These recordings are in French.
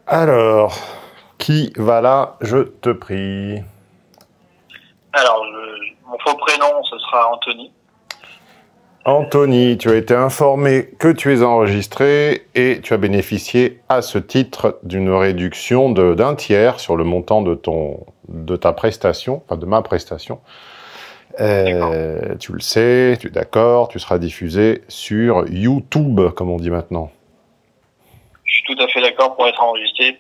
Alors, qui va là, je te prie. Alors, mon faux prénom, ce sera Anthony. Anthony, tu as été informé que tu es enregistré et tu as bénéficié à ce titre d'une réduction d'un tiers sur le montant de ta prestation, enfin de ma prestation. Tu le sais, tu es d'accord, tu seras diffusé sur YouTube, comme on dit maintenant. Je suis tout à fait d'accord pour être enregistré,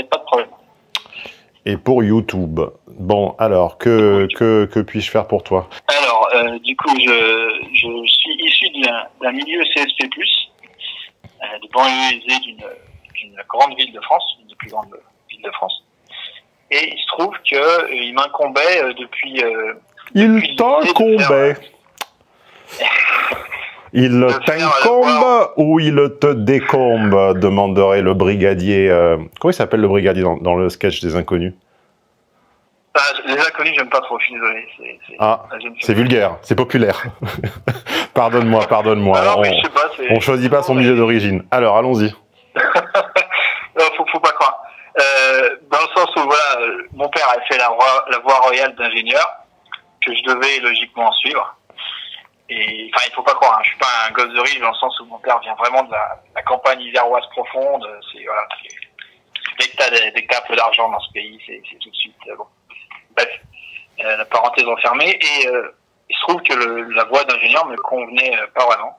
pas de problème. Et pour YouTube. Bon, alors, que puis-je faire pour toi? Alors, du coup, je suis issu d'un milieu CSP+, de banlieue aisée d'une grande ville de France, une des plus grandes villes de France. Et il se trouve que il m'incombait depuis... Il t'incombait. Il t'incombe ou il te décombe, demanderait le brigadier. Comment il s'appelle le brigadier dans le sketch des Inconnus? Les Inconnus, j'aime pas trop, je suis désolé. C'est vulgaire, c'est populaire. Pardonne-moi. On choisit pas son milieu d'origine. Alors, allons-y. faut pas croire. Dans le sens où, voilà, mon père a fait la voie royale d'ingénieur, que je devais logiquement suivre. Et, enfin, il faut pas croire, hein, je suis pas un gosse de riche dans le sens où mon père vient vraiment de la campagne iséroise profonde. C'est, voilà, dès que t'as un peu d'argent dans ce pays, c'est tout de suite, bon. Bref, la parenthèse enfermée. Et, il se trouve que la voie d'ingénieur me convenait pas vraiment.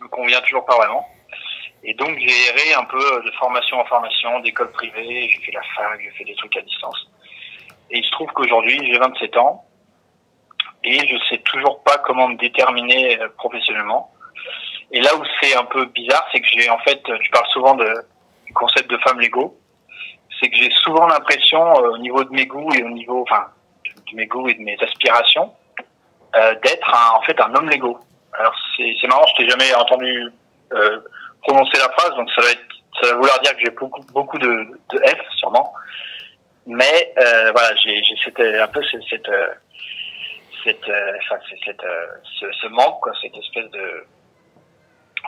Me convient toujours pas vraiment. Et donc, j'ai erré un peu de formation en formation, d'école privée, j'ai fait la fac, j'ai fait des trucs à distance. Et il se trouve qu'aujourd'hui, j'ai 27 ans. Et je sais toujours pas comment me déterminer professionnellement. Et là où c'est un peu bizarre, c'est que j'ai, en fait, tu parles souvent du concept de femme Lego. C'est que j'ai souvent l'impression, au niveau de mes goûts et au niveau, enfin, de mes goûts et de mes aspirations, d'être en fait un homme Lego. Alors c'est marrant, je t'ai jamais entendu prononcer la phrase, donc ça va vouloir dire que j'ai beaucoup de F sûrement. Mais voilà, j'ai un peu ce manque, quoi, cette espèce de,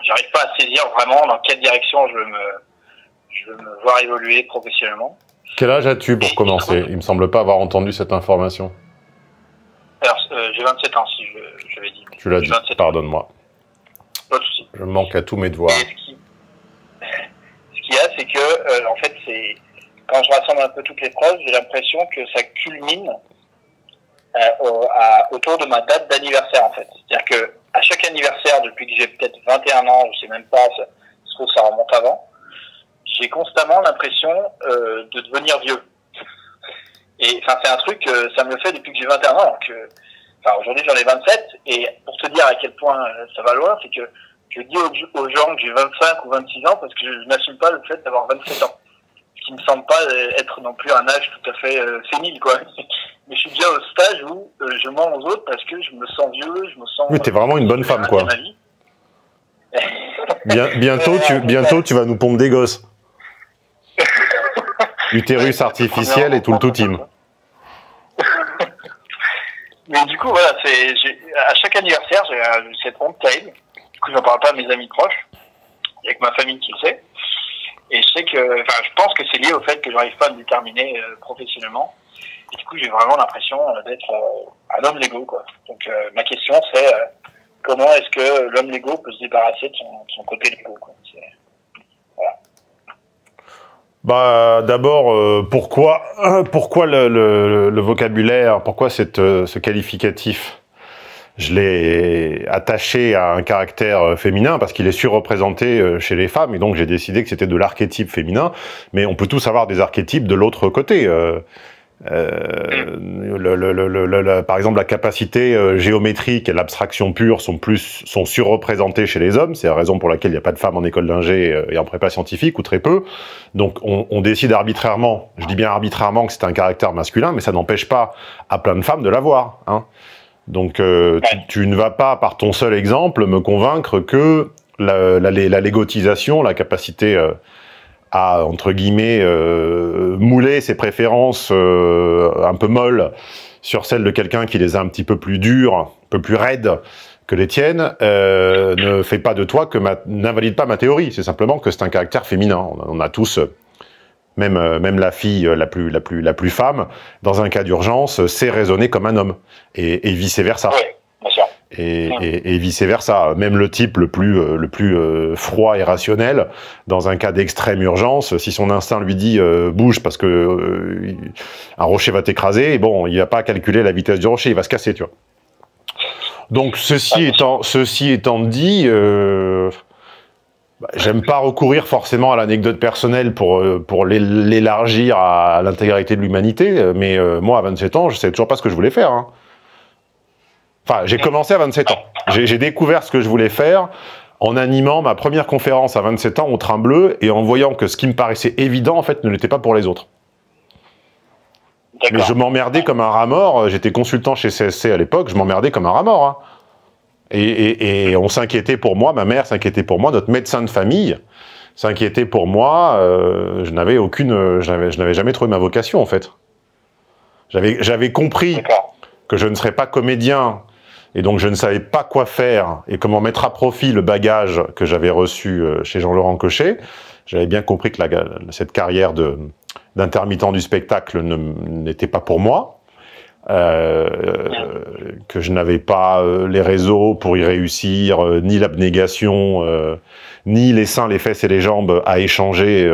j'arrive pas à saisir vraiment dans quelle direction je veux me voir évoluer professionnellement. Quel âge as-tu pour commencer? Il me semble pas avoir entendu cette information. Alors, j'ai 27 ans, si je l'ai dit. Tu l'as dit, pardonne-moi. Pas de souci. Je manque à tous mes devoirs. Ce qu'il y a, c'est que, en fait, quand je rassemble un peu toutes les preuves, j'ai l'impression que ça culmine autour de ma date d'anniversaire, en fait. C'est-à-dire que à chaque anniversaire, depuis que j'ai peut-être 21 ans, je sais même pas, je trouve que ça remonte avant, j'ai constamment l'impression de devenir vieux. Et enfin, c'est un truc, ça me le fait depuis que j'ai 21 ans. Enfin, aujourd'hui, j'en ai 27. Et pour te dire à quel point ça va loin, c'est que je dis aux gens que j'ai 25 ou 26 ans parce que je n'assume pas le fait d'avoir 27 ans. Ce qui me semble pas être non plus un âge tout à fait sénile, quoi. Mais je suis déjà au stage où je mens aux autres parce que je me sens vieux, je me sens... Mais t'es vraiment une bonne femme, quoi. Bientôt, tu vas nous pondre des gosses. Utérus artificiel et tout le tout team. Mais du coup, voilà, à chaque anniversaire, j'ai cette honte terrible. Du coup, j'en parle pas à mes amis proches. Il y a que ma famille qui le sait. Et je sais que, enfin, je pense que c'est lié au fait que j'arrive pas à me déterminer professionnellement. Et du coup, j'ai vraiment l'impression d'être un homme Lego, quoi. Donc, ma question, c'est comment est-ce que l'homme Lego peut se débarrasser de son côté Lego, quoi. Voilà. Bah, d'abord, pourquoi le vocabulaire, pourquoi ce qualificatif? Je l'ai attaché à un caractère féminin parce qu'il est surreprésenté chez les femmes et donc j'ai décidé que c'était de l'archétype féminin, mais on peut tous avoir des archétypes de l'autre côté. Par exemple, la capacité géométrique et l'abstraction pure sont surreprésentées chez les hommes. C'est la raison pour laquelle il n'y a pas de femmes en école d'ingé et en prépa scientifique, ou très peu. Donc, on décide arbitrairement, je dis bien arbitrairement, que c'est un caractère masculin, mais ça n'empêche pas à plein de femmes de l'avoir, hein. Donc, tu ne vas pas, par ton seul exemple, me convaincre que la légotisation, la capacité à, entre guillemets, mouler ses préférences un peu molles sur celles de quelqu'un qui les a un petit peu plus dures, un peu plus raides que les tiennes, ne fait pas de toi n'invalide pas ma théorie. C'est simplement que c'est un caractère féminin. On a tous Même la fille la plus femme, dans un cas d'urgence, sait raisonner comme un homme, et vice-versa. Oui, bien sûr. Et vice-versa. Même le type le plus froid et rationnel, dans un cas d'extrême urgence, si son instinct lui dit bouge parce que un rocher va t'écraser, bon, il va pas calculer la vitesse du rocher, il va se casser, tu vois. Donc ceci étant dit, j'aime pas recourir forcément à l'anecdote personnelle pour l'élargir à l'intégralité de l'humanité, mais moi à 27 ans, je sais toujours pas ce que je voulais faire. Hein. Enfin, j'ai commencé à 27 ans. J'ai découvert ce que je voulais faire en animant ma première conférence à 27 ans au Train Bleu et en voyant que ce qui me paraissait évident, en fait, ne l'était pas pour les autres. Mais je m'emmerdais comme un rat mort. J'étais consultant chez CSC à l'époque, je m'emmerdais comme un rat mort. Hein. Et on s'inquiétait pour moi, ma mère s'inquiétait pour moi, notre médecin de famille s'inquiétait pour moi. Je n'avais jamais trouvé ma vocation, en fait. J'avais compris que je ne serais pas comédien, et donc je ne savais pas quoi faire et comment mettre à profit le bagage que j'avais reçu chez Jean-Laurent Cochet. J'avais bien compris que cette carrière d'intermittent du spectacle n'était pas pour moi, que je n'avais pas les réseaux pour y réussir, ni l'abnégation, ni les seins, les fesses et les jambes à échanger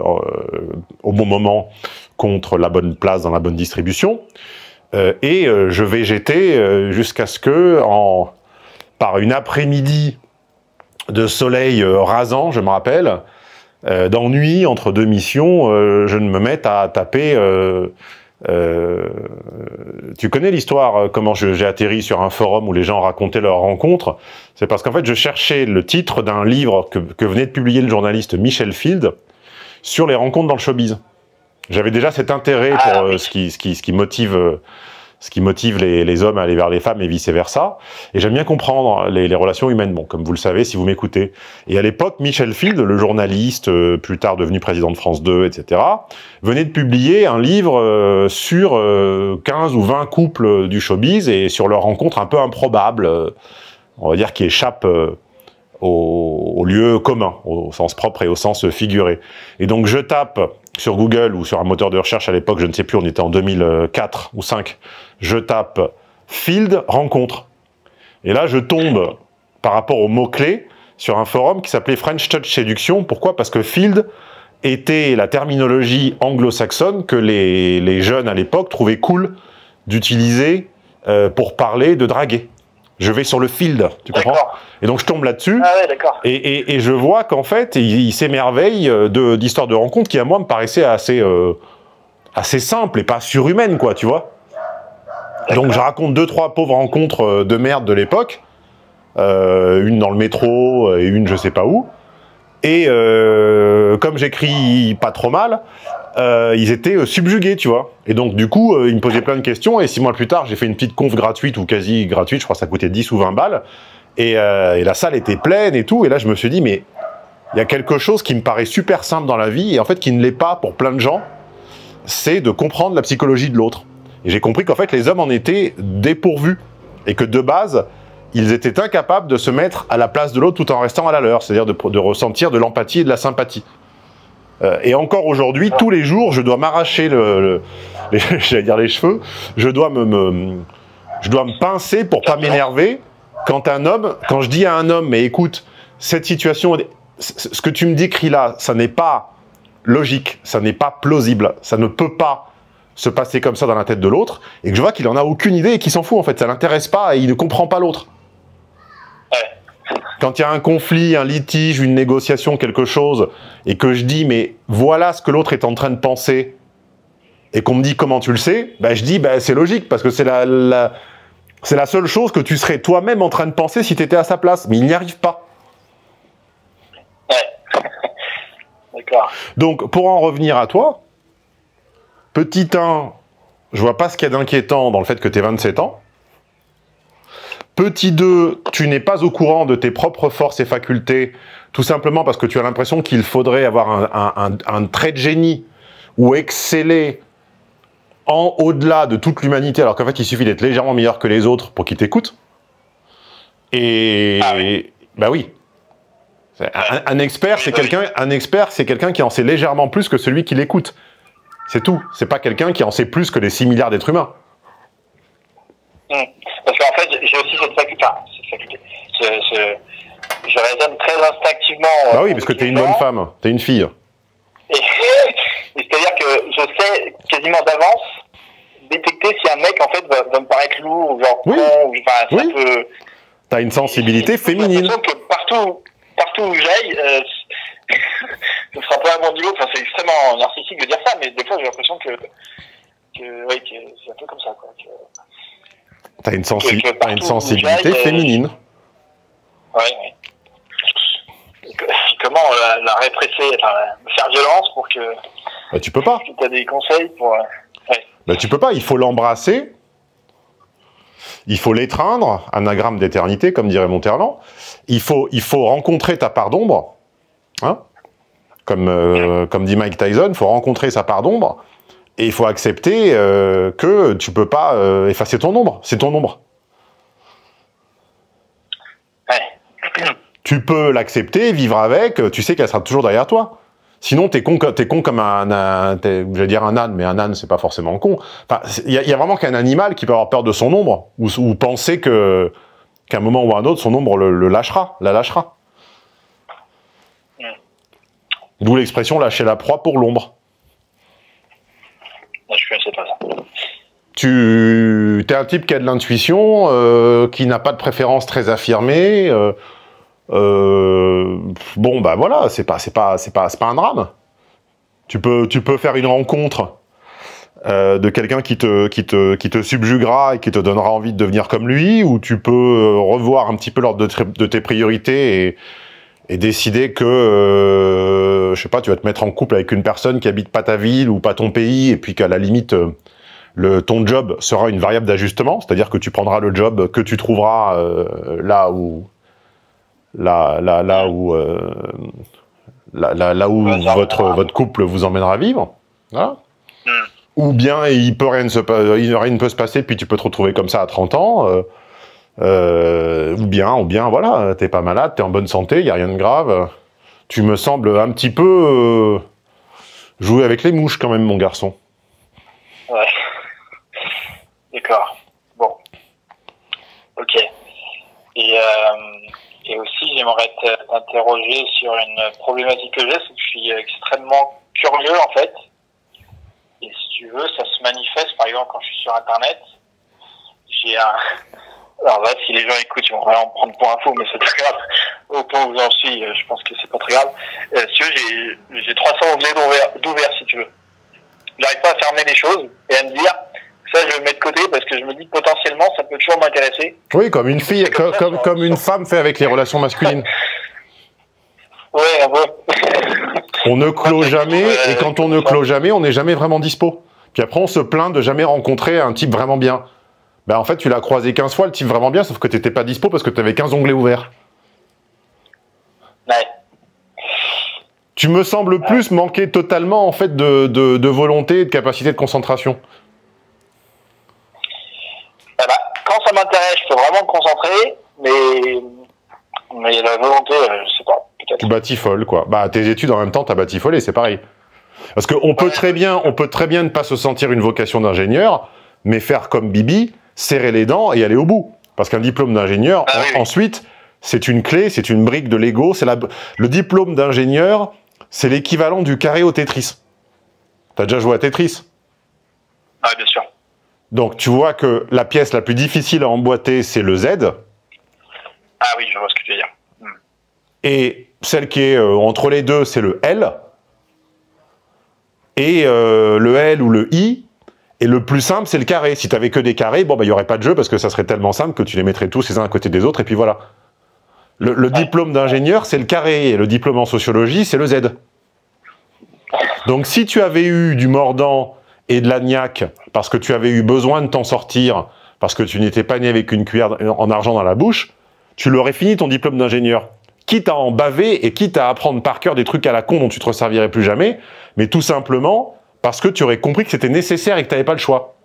au bon moment contre la bonne place dans la bonne distribution. Je végétais jusqu'à ce que, par une après-midi de soleil rasant, je me rappelle, d'ennui entre deux missions, je ne me mette à taper... tu connais l'histoire, comment j'ai atterri sur un forum où les gens racontaient leurs rencontres? C'est parce qu'en fait, je cherchais le titre d'un livre que venait de publier le journaliste Michel Field sur les rencontres dans le showbiz. J'avais déjà cet intérêt pour ce qui motive les hommes à aller vers les femmes et vice-versa. Et j'aime bien comprendre les relations humaines, bon, comme vous le savez si vous m'écoutez. Et à l'époque, Michel Field, le journaliste, plus tard devenu président de France 2, etc., venait de publier un livre sur 15 ou 20 couples du showbiz et sur leurs rencontres un peu improbables, on va dire qui échappent au lieu commun, au sens propre et au sens figuré. Et donc je tape sur Google ou sur un moteur de recherche à l'époque, je ne sais plus, on était en 2004 ou 2005, je tape Field rencontre. Et là, je tombe, par rapport aux mots-clés, sur un forum qui s'appelait French Touch Séduction. Pourquoi? Parce que Field était la terminologie anglo-saxonne que les jeunes à l'époque trouvaient cool d'utiliser pour parler de draguer. Je vais sur le field, tu comprends? Et donc je tombe là-dessus, et je vois qu'en fait, il s'émerveille d'histoires de rencontres qui, à moi, me paraissaient assez simples et pas surhumaines, quoi, tu vois. Donc je raconte 2-3 pauvres rencontres de merde de l'époque, une dans le métro et une je sais pas où, et comme j'écris pas trop mal, ils étaient subjugués, tu vois. Et donc, du coup, ils me posaient plein de questions, et 6 mois plus tard, j'ai fait une petite conf gratuite, ou quasi gratuite, je crois que ça coûtait 10 ou 20 balles, et la salle était pleine et tout, et là, je me suis dit, mais il y a quelque chose qui me paraît super simple dans la vie, et en fait, qui ne l'est pas pour plein de gens, c'est de comprendre la psychologie de l'autre. Et j'ai compris qu'en fait, les hommes en étaient dépourvus, et que de base, ils étaient incapables de se mettre à la place de l'autre tout en restant à la leur, c'est-à-dire de ressentir de l'empathie et de la sympathie. Et encore aujourd'hui, tous les jours, je dois m'arracher j'allais dire les cheveux, je dois me pincer pour pas m'énerver quand je dis à un homme, mais écoute, cette situation, ce que tu me décris là, ça n'est pas logique, ça n'est pas plausible, ça ne peut pas se passer comme ça dans la tête de l'autre, et que je vois qu'il en a aucune idée et qu'il s'en fout en fait, ça l'intéresse pas et il ne comprend pas l'autre. Quand il y a un conflit, un litige, une négociation, quelque chose, et que je dis, mais voilà ce que l'autre est en train de penser, et qu'on me dit comment tu le sais, bah, je dis, bah, c'est logique, parce que c'est la seule chose que tu serais toi-même en train de penser si tu étais à sa place, mais il n'y arrive pas. Ouais. D'accord. Donc, pour en revenir à toi, petit 1, je vois pas ce qu'il y a d'inquiétant dans le fait que tu aies 27 ans. Petit 2, tu n'es pas au courant de tes propres forces et facultés, tout simplement parce que tu as l'impression qu'il faudrait avoir un trait de génie ou exceller au-delà de toute l'humanité, alors qu'en fait, il suffit d'être légèrement meilleur que les autres pour qu'ils t'écoutent. Et bah oui. Un expert, c'est quelqu'un qui en sait légèrement plus que celui qui l'écoute. C'est tout. C'est pas quelqu'un qui en sait plus que les 6 milliards d'êtres humains. Parce qu'en fait, j'ai aussi cette faculté. Je raisonne très instinctivement. Bah oui, parce que t'es une bonne femme, t'es une fille. Et c'est-à-dire que je sais quasiment d'avance détecter si un mec en fait va me paraître lourd ou genre con, ou enfin ça peut. T'as une sensibilité féminine. J'ai l'impression que partout où j'aille, ce sera pas à mon niveau. Enfin, c'est extrêmement narcissique de dire ça, mais des fois j'ai l'impression que c'est un peu comme ça, quoi. T'as une sensibilité féminine. Oui. Comment la répresser, enfin, me faire violence pour que. Bah, tu peux pas. Tu as des conseils pour. Ouais. Bah, tu peux pas. Il faut l'embrasser. Il faut l'étreindre, anagramme d'éternité, comme dirait Monterland. Il faut rencontrer ta part d'ombre. Hein, comme dit Mike Tyson, il faut rencontrer sa part d'ombre. Et il faut accepter que tu peux pas effacer ton ombre. C'est ton ombre. Ouais. Tu peux l'accepter, vivre avec, tu sais qu'elle sera toujours derrière toi. Sinon, t'es con comme j'allais dire un âne, mais un âne, c'est pas forcément con. Enfin, il y a vraiment qu'un animal qui peut avoir peur de son ombre, ou penser qu'à un moment ou à un autre, son ombre la lâchera. D'où l'expression lâcher la proie pour l'ombre. Je connaissais pas ça. T'es un type qui a de l'intuition, qui n'a pas de préférence très affirmée. Bon, bah voilà, c'est pas un drame. Tu peux faire une rencontre de quelqu'un qui te subjuguera et qui te donnera envie de devenir comme lui, ou tu peux revoir un petit peu l'ordre de tes priorités et décider que, je sais pas, tu vas te mettre en couple avec une personne qui habite pas ta ville ou pas ton pays, et puis qu'à la limite, ton job sera une variable d'ajustement, c'est-à-dire que tu prendras le job que tu trouveras là où votre couple vous emmènera vivre. Voilà. Ou bien rien ne peut se passer, puis tu peux te retrouver comme ça à 30 ans. Ou bien, voilà, t'es pas malade, t'es en bonne santé, il y a rien de grave. Tu me sembles un petit peu jouer avec les mouches quand même, mon garçon. Ouais. D'accord. Bon. Ok. Et aussi, j'aimerais t'interroger sur une problématique que j'ai, c'est que je suis extrêmement curieux, en fait. Et si tu veux, ça se manifeste, par exemple, quand je suis sur Internet. Alors là, si les gens écoutent, ils vont vraiment me prendre pour info, mais c'est très grave. Au point où j'en suis, je pense que c'est pas très grave. Si tu veux, j'ai 300 onglets d'ouvert, si tu veux. J'arrive pas à fermer les choses et à me dire, ça, je le mets de côté parce que je me dis que potentiellement, ça peut toujours m'intéresser. Oui, comme une fille, comme une femme fait avec les relations masculines. Ouais, un peu. On ne clôt jamais, et quand on ne clôt jamais, on n'est jamais vraiment dispo. Puis après, on se plaint de jamais rencontrer un type vraiment bien. Ben en fait, tu l'as croisé 15 fois, le type vraiment bien, sauf que t'étais pas dispo parce que t'avais 15 onglets ouverts. Ouais. Tu me sembles plus manquer totalement, en fait, de volonté et de capacité de concentration. Quand ça m'intéresse, je peux vraiment me concentrer, mais la volonté, je sais pas. Tu batifoles, quoi. Bah, tes études, en même temps, t'as batifolé, c'est pareil. Parce qu'on peut très bien ne pas se sentir une vocation d'ingénieur, mais faire comme Bibi, serrer les dents et aller au bout. Parce qu'un diplôme d'ingénieur, ensuite, c'est une clé, c'est une brique de Lego. Le diplôme d'ingénieur, c'est l'équivalent du carré au Tetris. T'as déjà joué à Tetris? Ah, bien sûr. Donc, tu vois que la pièce la plus difficile à emboîter, c'est le Z. Ah oui, je vois ce que tu veux dire. Et celle qui est entre les deux, c'est le L. Et le L ou le I. Et le plus simple, c'est le carré. Si tu n'avais que des carrés, bon, bah, il n'y aurait pas de jeu parce que ça serait tellement simple que tu les mettrais tous les uns à côté des autres, et puis voilà. Le diplôme d'ingénieur, c'est le carré. Et le diplôme en sociologie, c'est le Z. Donc, si tu avais eu du mordant et de l'agnac, parce que tu avais eu besoin de t'en sortir, parce que tu n'étais pas né avec une cuillère en argent dans la bouche, tu l'aurais fini ton diplôme d'ingénieur. Quitte à en baver et quitte à apprendre par cœur des trucs à la con dont tu te resservirais plus jamais, mais tout simplement parce que tu aurais compris que c'était nécessaire et que tu n'avais pas le choix.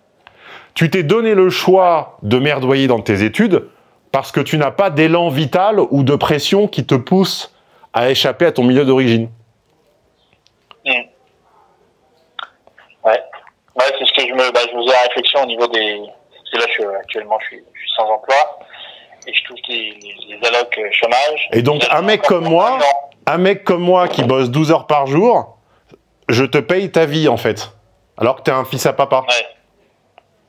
Tu t'es donné le choix de merdoyer dans tes études parce que tu n'as pas d'élan vital ou de pression qui te pousse à échapper à ton milieu d'origine. Ouais. Ouais, c'est ce que je me faisais la réflexion au niveau des... Parce que là, actuellement, je suis sans emploi et je touche les allocs chômage. Et donc, un mec comme moi qui bosse 12 heures par jour, je te paye ta vie, en fait. Alors que t'es un fils à papa. Ouais.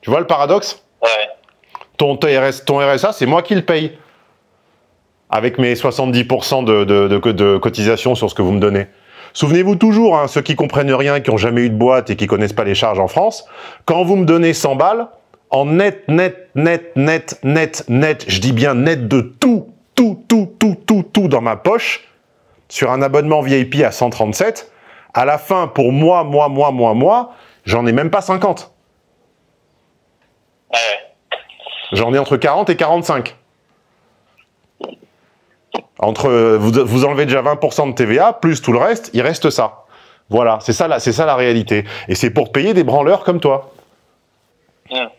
Tu vois le paradoxe? Ouais. Ton RSA, c'est moi qui le paye. Avec mes 70% de cotisation sur ce que vous me donnez. Souvenez-vous toujours, hein, ceux qui comprennent rien, qui n'ont jamais eu de boîte et qui connaissent pas les charges en France, quand vous me donnez 100 balles, en net, je dis bien net de tout dans ma poche, sur un abonnement VIP à 137, à la fin, pour moi, j'en ai même pas 50. Ouais. J'en ai entre 40 et 45. Vous enlevez déjà 20% de TVA, plus tout le reste, il reste ça. Voilà, c'est ça la réalité. Et c'est pour payer des branleurs comme toi. Mais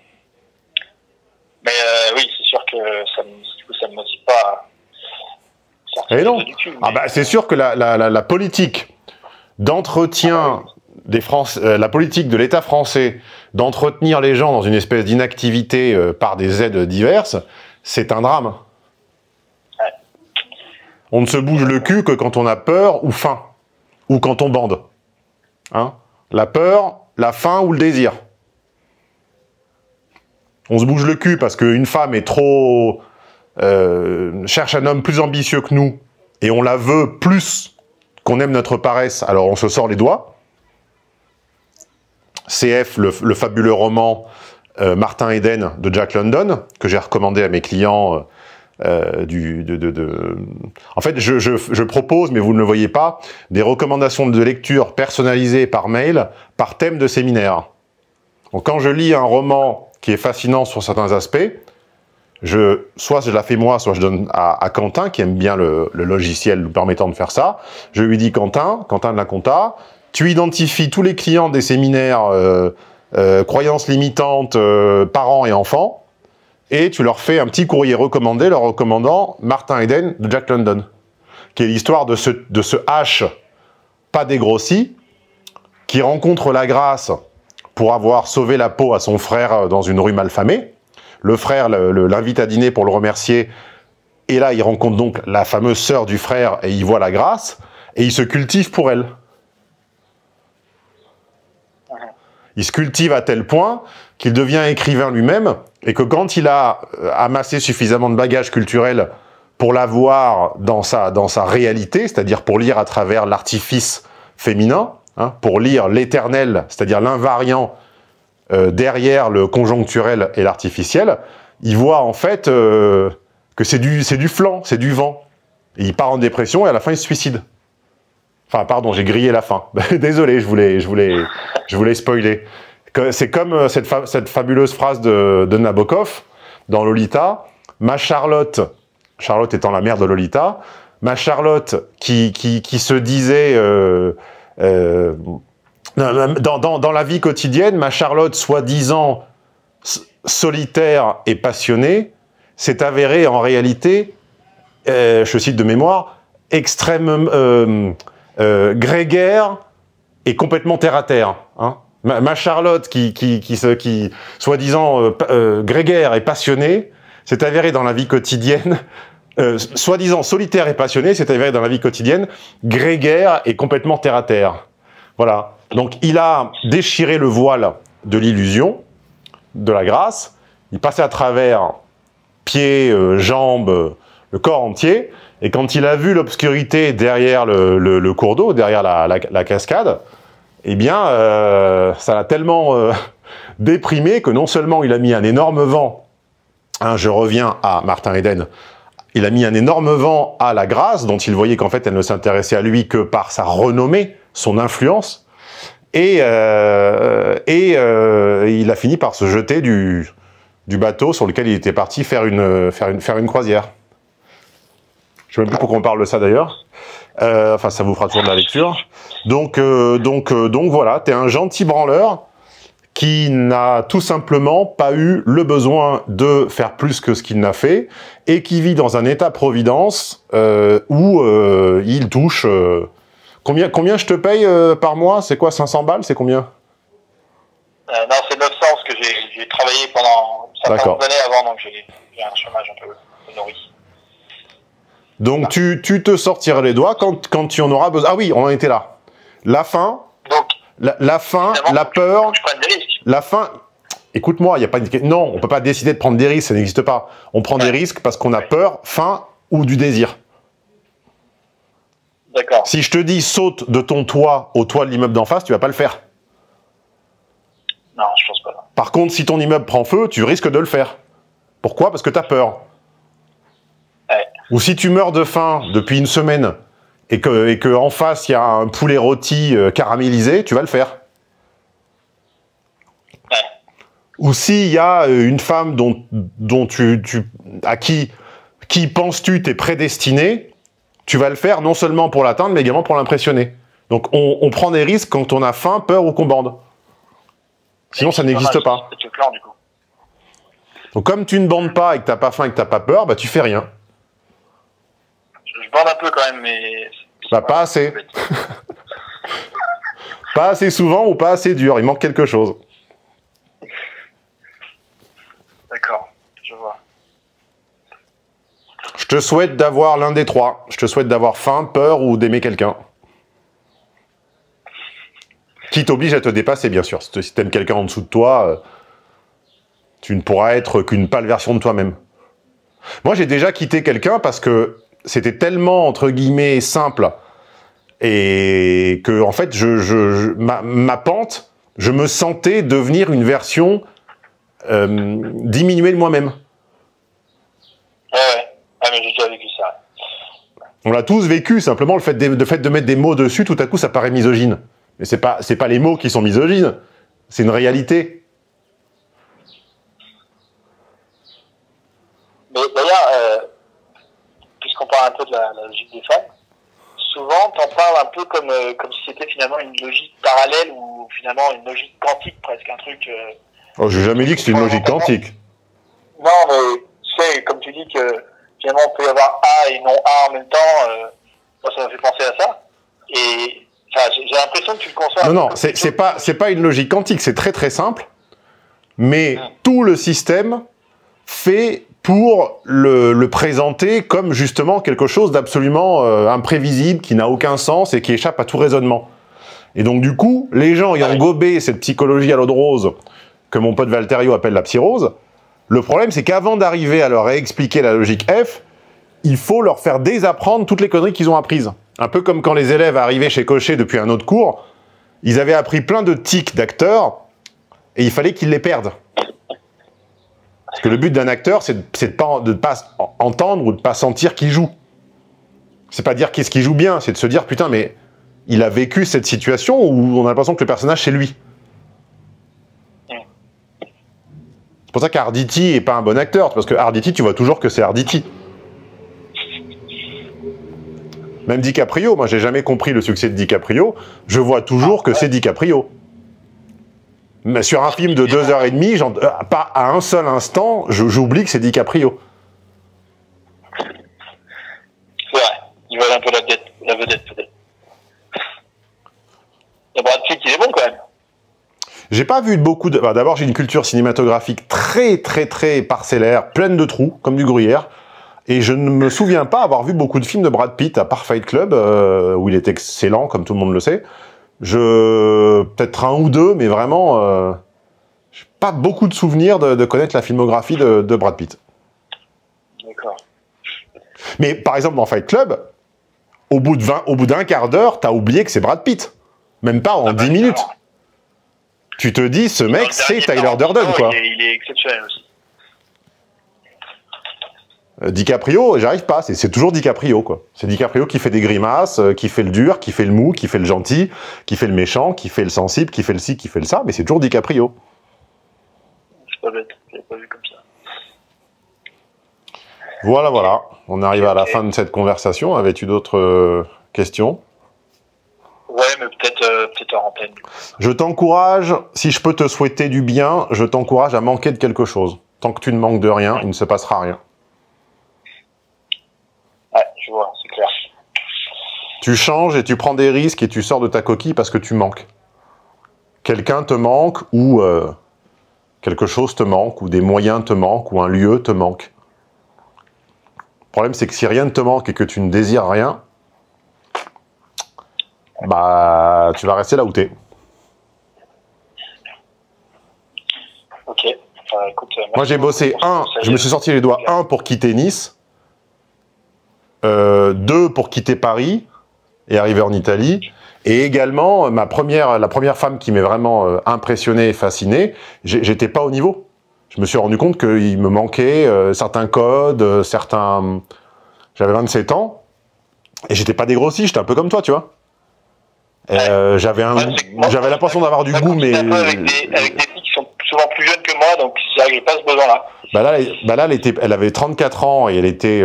oui, c'est sûr que ça me motive pas à sortir Et non. du cul, Ah bah, c'est sûr que la politique d'entretien des Français, la politique de l'État français d'entretenir les gens dans une espèce d'inactivité par des aides diverses, c'est un drame. On ne se bouge le cul que quand on a peur ou faim, ou quand on bande. Hein? La peur, la faim ou le désir. On se bouge le cul parce qu'une femme est trop... cherche un homme plus ambitieux que nous, et on la veut plus qu'on aime notre paresse, alors on se sort les doigts. CF, le fabuleux roman Martin Eden de Jack London, que j'ai recommandé à mes clients... En fait, je propose, mais vous ne le voyez pas, des recommandations de lecture personnalisées par mail, par thème de séminaire. Donc, quand je lis un roman qui est fascinant sur certains aspects, soit je la fais moi, soit je donne à Quentin, qui aime bien le logiciel lui permettant de faire ça. Je lui dis, Quentin de la compta, tu identifies tous les clients des séminaires croyances limitantes, parents et enfants, et tu leur fais un petit courrier recommandé, leur recommandant Martin Eden de Jack London, qui est l'histoire de ce H pas dégrossi, qui rencontre la grâce pour avoir sauvé la peau à son frère dans une rue malfamée. Le frère l'invite à dîner pour le remercier, et là il rencontre donc la fameuse sœur du frère, et il voit la grâce, et il se cultive pour elle. Il se cultive à tel point qu'il devient écrivain lui-même, et que quand il a amassé suffisamment de bagages culturels pour la voir dans sa réalité, c'est-à-dire pour lire à travers l'artifice féminin, hein, pour lire l'éternel, c'est-à-dire l'invariant derrière le conjoncturel et l'artificiel, il voit en fait que c'est du flanc, c'est du vent. Et il part en dépression et à la fin il se suicide. Enfin, pardon, j'ai grillé la fin. Désolé, je voulais spoiler. C'est comme cette fabuleuse phrase de Nabokov dans Lolita. Ma Charlotte étant la mère de Lolita, ma Charlotte qui se disait dans la vie quotidienne, ma Charlotte soi-disant solitaire et passionnée, s'est avérée en réalité, je cite de mémoire, extrêmement grégaire et complètement terre-à-terre. Hein. Ma Charlotte, qui soi-disant grégaire et passionnée, s'est avérée dans la vie quotidienne, soi-disant solitaire et passionnée, s'est avérée dans la vie quotidienne, grégaire et complètement terre-à-terre. Voilà. Donc il a déchiré le voile de l'illusion, de la grâce, il passait à travers pieds, jambes, le corps entier, et quand il a vu l'obscurité derrière le cours d'eau, derrière la cascade, eh bien, ça l'a tellement déprimé que non seulement il a mis un énorme vent, hein, je reviens à Martin Eden, il a mis un énorme vent à la grâce, dont il voyait qu'en fait elle ne s'intéressait à lui que par sa renommée, son influence, et il a fini par se jeter du bateau sur lequel il était parti faire une croisière. Je ne sais même plus pourquoi on parle de ça d'ailleurs. Enfin, ça vous fera toujours de la lecture. Donc voilà, t'es un gentil branleur qui n'a tout simplement pas eu le besoin de faire plus que ce qu'il n'a fait, et qui vit dans un état-providence où il touche... Combien je te paye par mois? C'est quoi, 500 balles? C'est combien? Non, c'est 900 parce que j'ai travaillé pendant 50 années avant, donc j'ai un chômage un peu nourri. Donc tu te sortiras les doigts quand tu en auras besoin. Ah oui, on en était là. La faim, donc, la faim, la peur, faut que je prenne des risques. la faim... Écoute-moi, il y a pas non, on peut pas décider de prendre des risques, ça n'existe pas. On prend des risques parce qu'on a peur, faim ou du désir. D'accord. Si je te dis saute de ton toit au toit de l'immeuble d'en face, tu vas pas le faire. Non, je pense pas. Par contre, si ton immeuble prend feu, tu risques de le faire. Pourquoi? Parce que tu as peur. Ouais. Ou si tu meurs de faim depuis une semaine et que en face il y a un poulet rôti caramélisé, tu vas le faire. Ouais. Ou s'il y a une femme à qui penses-tu t'es prédestiné, tu vas le faire non seulement pour l'atteindre, mais également pour l'impressionner. Donc on prend des risques quand on a faim, peur ou qu'on bande. Sinon ça n'existe pas. C'est le plan, du coup. Donc comme tu ne bandes pas et que t'as pas faim et que t'as pas peur, bah tu fais rien. Je bande un peu quand même, mais... Bah pas assez. Pas assez souvent ou pas assez dur, il manque quelque chose. D'accord, je vois. Je te souhaite d'avoir l'un des trois. Je te souhaite d'avoir faim, peur ou d'aimer quelqu'un. Qui t'oblige à te dépasser, bien sûr. Si t'aimes quelqu'un en dessous de toi, tu ne pourras être qu'une pâle version de toi-même. Moi, j'ai déjà quitté quelqu'un parce que c'était tellement, entre guillemets, simple et que, en fait, ma pente, je me sentais devenir une version diminuée de moi-même. Ouais, mais j'ai déjà vécu ça. On l'a tous vécu, simplement le fait de mettre des mots dessus, tout à coup ça paraît misogyne. Mais c'est pas les mots qui sont misogynes, c'est une réalité. Mais d'ailleurs, puisqu'on parle un peu de la logique des femmes, souvent t'en parles un peu comme si c'était finalement une logique parallèle ou finalement une logique quantique presque, un truc... Oh, j'ai jamais dit que c'était une logique quantique. Non, mais tu sais, comme tu dis que finalement on peut y avoir A et non A en même temps, moi ça m'a fait penser à ça. Et enfin, j'ai l'impression que tu le conçois... Non, c'est pas une logique quantique, c'est très très simple. Mais tout le système fait pour le présenter comme justement quelque chose d'absolument imprévisible, qui n'a aucun sens et qui échappe à tout raisonnement. Et donc du coup, les gens ayant gobé cette psychologie à l'eau de rose, que mon pote Valterio appelle la psyrose, le problème c'est qu'avant d'arriver à leur réexpliquer la logique F, il faut leur faire désapprendre toutes les conneries qu'ils ont apprises. Un peu comme quand les élèves arrivaient chez Cochet depuis un autre cours, ils avaient appris plein de tics d'acteurs, et il fallait qu'ils les perdent. Parce que le but d'un acteur, c'est de ne pas entendre ou de ne pas sentir qu'il joue. C'est pas dire qu'est-ce qu'il joue bien, c'est de se dire, putain, mais il a vécu cette situation où on a l'impression que le personnage, c'est lui. C'est pour ça qu'Arditi n'est pas un bon acteur, parce que Arditi, tu vois toujours que c'est Arditi. Même DiCaprio, moi j'ai jamais compris le succès de DiCaprio, je vois toujours que c'est DiCaprio. Mais sur un film de 2h30, pas à un seul instant, j'oublie que c'est DiCaprio. C'est vrai, il vole un peu la vedette peut-être. Et Brad Pitt, il est bon quand même. J'ai pas vu beaucoup de... Bah, d'abord, j'ai une culture cinématographique très très très parcellaire, pleine de trous, comme du gruyère. Et je ne me souviens pas avoir vu beaucoup de films de Brad Pitt, à part Fight Club, où il est excellent, comme tout le monde le sait. Peut-être un ou deux, mais vraiment... j'ai pas beaucoup de souvenirs de connaître la filmographie de Brad Pitt. D'accord. Mais par exemple, dans Fight Club, au bout d'un quart d'heure, t'as oublié que c'est Brad Pitt. Même pas en 10 minutes. Tu te dis, ce mec, c'est Tyler Durden, quoi. Il est exceptionnel aussi. DiCaprio, j'arrive pas, c'est toujours DiCaprio, quoi. C'est DiCaprio qui fait des grimaces, qui fait le dur, qui fait le mou, qui fait le gentil, qui fait le méchant, qui fait le sensible, qui fait le ci, qui fait le ça, mais c'est toujours DiCaprio. C'est pas bête, je l'avais pas vu comme ça. Voilà, voilà. On arrive à la fin de cette conversation. Avais-tu d'autres questions? Ouais, mais peut-être en antenne. Je t'encourage, si je peux te souhaiter du bien, je t'encourage à manquer de quelque chose. Tant que tu ne manques de rien, il ne se passera rien. Ouais, je vois, c'est clair. Tu changes et tu prends des risques et tu sors de ta coquille parce que tu manques. Quelqu'un te manque ou quelque chose te manque ou des moyens te manquent ou un lieu te manque. Le problème, c'est que si rien ne te manque et que tu ne désires rien, bah, tu vas rester là où t'es. Ok. Écoute, moi, j'ai bossé je me suis sorti les doigts, 1 pour quitter Nice, 2 pour quitter Paris et arriver en Italie, et également la première femme qui m'est vraiment impressionné et fasciné, j'étais pas au niveau. Je me suis rendu compte qu'il me manquait certains codes, J'avais 27 ans, et j'étais pas dégrossi, j'étais un peu comme toi, tu vois. J'avais l'impression d'avoir du goût, mais... avec des filles qui sont souvent plus jeunes que moi, donc c'est vrai que j'ai pas ce besoin-là. Là, elle avait 34 ans, et elle était...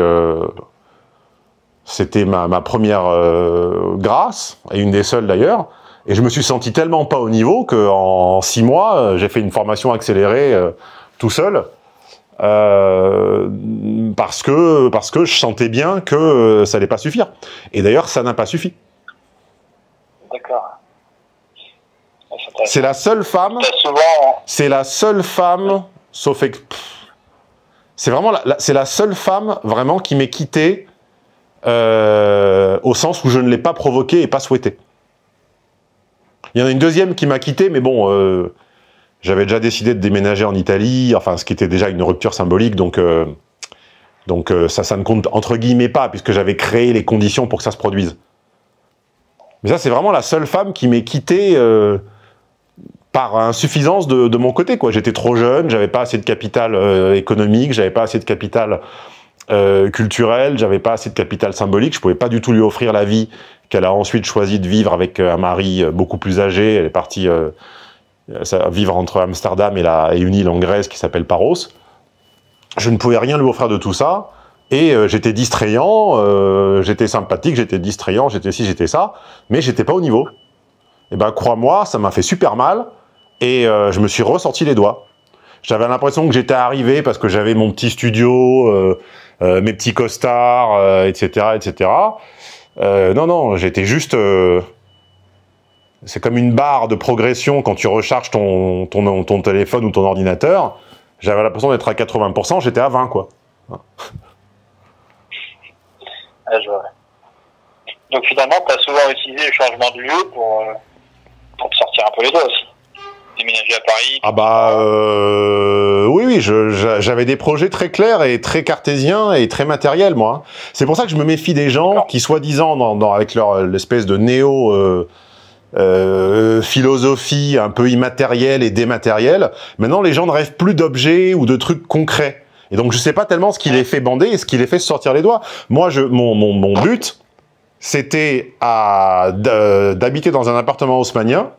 C'était ma première grâce, et une des seules d'ailleurs, et je me suis senti tellement pas au niveau qu'en 6 mois, j'ai fait une formation accélérée tout seul, parce que je sentais bien que ça allait pas suffire. Et d'ailleurs, ça n'a pas suffi. D'accord. C'est la seule femme. C'est la seule femme, sauf que c'est vraiment c'est la seule femme vraiment qui m'est quittée au sens où je ne l'ai pas provoquée et pas souhaité. Il y en a une deuxième qui m'a quitté, mais bon, j'avais déjà décidé de déménager en Italie, enfin, ce qui était déjà une rupture symbolique, donc ça ne compte entre guillemets pas, puisque j'avais créé les conditions pour que ça se produise. Mais ça, c'est vraiment la seule femme qui m'est quitté par insuffisance de mon côté, quoi. J'étais trop jeune, j'avais pas assez de capital économique, j'avais pas assez de capital culturel, j'avais pas assez de capital symbolique, je pouvais pas du tout lui offrir la vie qu'elle a ensuite choisi de vivre avec un mari beaucoup plus âgé. Elle est partie vivre entre Amsterdam et une île en Grèce qui s'appelle Paros. Je ne pouvais rien lui offrir de tout ça, et j'étais distrayant, j'étais sympathique, j'étais distrayant, j'étais ci, j'étais ça, mais j'étais pas au niveau. Et ben crois-moi, ça m'a fait super mal, et je me suis ressorti les doigts. J'avais l'impression que j'étais arrivé parce que j'avais mon petit studio, mes petits costards, etc., etc. Non, j'étais juste... c'est comme une barre de progression quand tu recharges ton téléphone ou ton ordinateur. J'avais l'impression d'être à 80%, j'étais à 20, quoi. Ah, je vois. Donc finalement, tu as souvent utilisé le changement de lieu pour te sortir un peu les doigts aussi. Déménager à Paris. Ah bah oui, j'avais des projets très clairs et très cartésiens et très matériels, moi. C'est pour ça que je me méfie des gens qui, soi-disant, avec l'espèce de philosophie un peu immatérielle et dématérielle, maintenant les gens ne rêvent plus d'objets ou de trucs concrets. Et donc je sais pas tellement ce qui les fait bander et ce qui les fait se sortir les doigts. Moi, mon but, c'était d'habiter dans un appartement haussmannien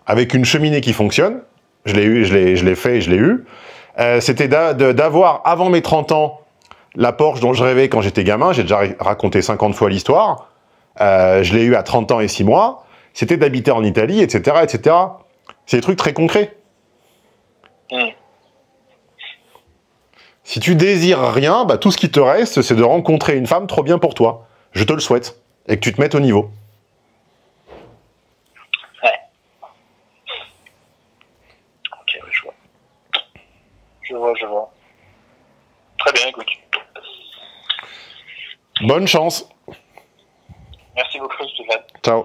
avec une cheminée qui fonctionne. Je l'ai fait et je l'ai eu. C'était d'avoir, avant mes 30 ans, la Porsche dont je rêvais quand j'étais gamin. J'ai déjà raconté 50 fois l'histoire. Je l'ai eu à 30 ans et 6 mois. C'était d'habiter en Italie, etc., etc. C'est des trucs très concrets. Si tu désires rien, bah, tout ce qui te reste, c'est de rencontrer une femme trop bien pour toi. Je te le souhaite. Et que tu te mettes au niveau. Ouais. Ok, je vois. Très bien, écoute. Bonne chance. Merci beaucoup, Stéphane. Ciao.